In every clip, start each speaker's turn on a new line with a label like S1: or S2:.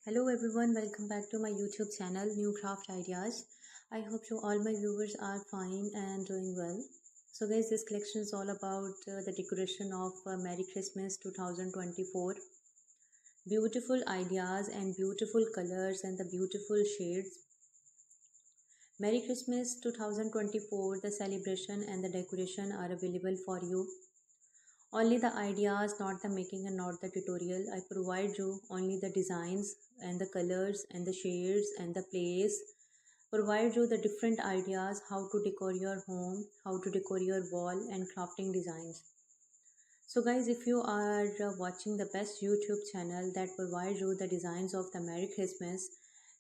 S1: Hello everyone, welcome back to my YouTube channel New Craft Ideas. I hope you all my viewers are fine and doing well. So guys, this collection is all about the decoration of Merry Christmas 2024. Beautiful ideas and beautiful colors and the beautiful shades. Merry Christmas 2024, the celebration and the decoration are available for you. Only the ideas, not the making and not the tutorial. I provide you only the designs and the colors and the shades and the place. Provide you the different ideas how to decor your home, how to decor your wall and crafting designs. So guys, if you are watching the best YouTube channel that provides you the designs of the Merry Christmas,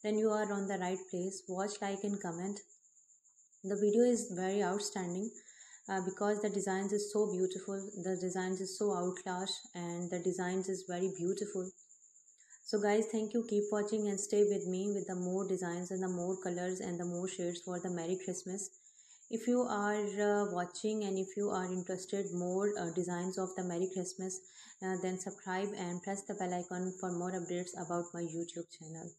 S1: then you are on the right place. Watch, like and comment. The video is very outstanding because the designs is so beautiful, the designs is so outclass and the designs is very beautiful. So guys, thank you, keep watching and stay with me with the more designs and the more colors and the more shades for the Merry Christmas. If you are watching and if you are interested more designs of the Merry Christmas, then subscribe and press the bell icon for more updates about my YouTube channel.